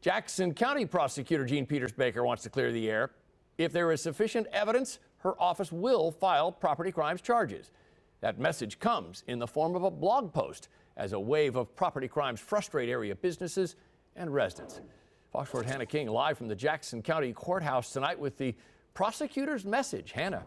Jackson County Prosecutor Jean Peters Baker wants to clear the air. If there is sufficient evidence, her office will file property crimes charges. That message comes in the form of a blog post as a wave of property crimes frustrate area businesses and residents. Fox 4's Hannah King live from the Jackson County Courthouse tonight with the prosecutor's message. Hannah.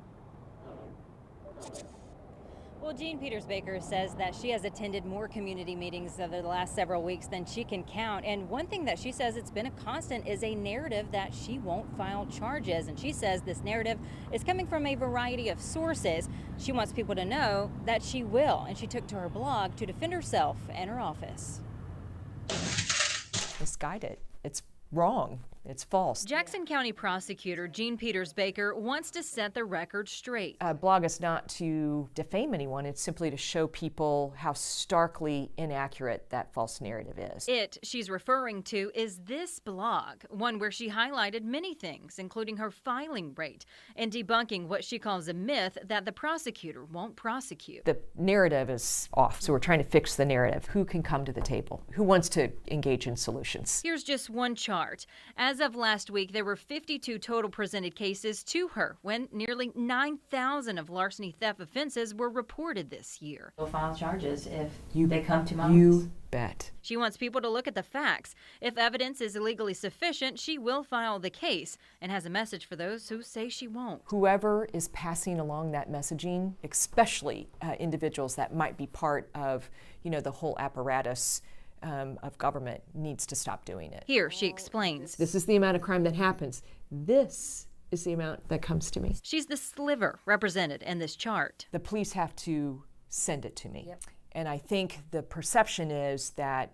Well, Jean Peters Baker says that she has attended more community meetings over the last several weeks than she can count. And one thing that she says it's been a constant is a narrative that she won't file charges. And she says this narrative is coming from a variety of sources. She wants people to know that she will. And she took to her blog to defend herself and her office. Misguided. It's wrong. It's false. Jackson County Prosecutor Jean Peters Baker wants to set the record straight. A blog is not to defame anyone. It's simply to show people how starkly inaccurate that false narrative is. It she's referring to is this blog, one where she highlighted many things, including her filing rate and debunking what she calls a myth that the prosecutor won't prosecute. The narrative is off, so we're trying to fix the narrative. Who can come to the table? Who wants to engage in solutions? Here's just one chart. As of last week, there were 52 total presented cases to her when nearly 9,000 of larceny theft offenses were reported this year. We'll file charges if they come to my You office. bet. She wants people to look at the facts. If evidence is legally sufficient, she will file the case and has a message for those who say she won't. Whoever is passing along that messaging, especially individuals that might be part of, the whole apparatus of government, needs to stop doing it. Here she explains. This is the amount of crime that happens. This is the amount that comes to me. She's the sliver represented in this chart. The police have to send it to me. Yep. And I think the perception is that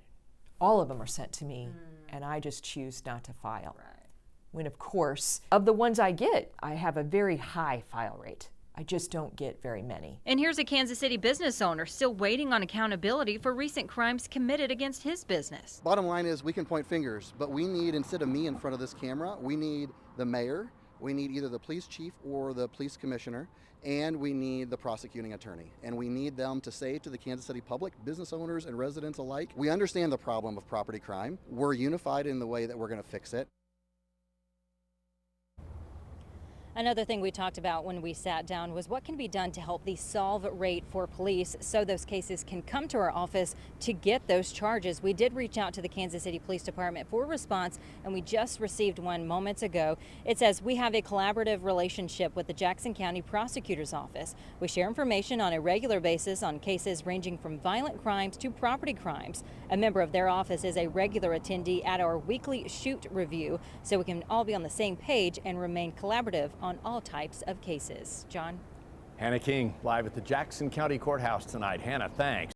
all of them are sent to me and I just choose not to file. Right. When of course, of the ones I get, I have a very high file rate. I just don't get very many. And here's a Kansas City business owner still waiting on accountability for recent crimes committed against his business. Bottom line is we can point fingers, but we need, instead of me in front of this camera, we need the mayor, we need either the police chief or the police commissioner, and we need the prosecuting attorney. And we need them to say to the Kansas City public, business owners and residents alike, we understand the problem of property crime. We're unified in the way that we're going to fix it. Another thing we talked about when we sat down was what can be done to help the solve rate for police so those cases can come to our office to get those charges. We did reach out to the Kansas City Police Department for a response, and we just received one moments ago. It says we have a collaborative relationship with the Jackson County Prosecutor's Office. We share information on a regular basis on cases ranging from violent crimes to property crimes. A member of their office is a regular attendee at our weekly shoot review, so we can all be on the same page and remain collaborative on all types of cases. John? Hannah King live at the Jackson County Courthouse tonight. Hannah, thanks.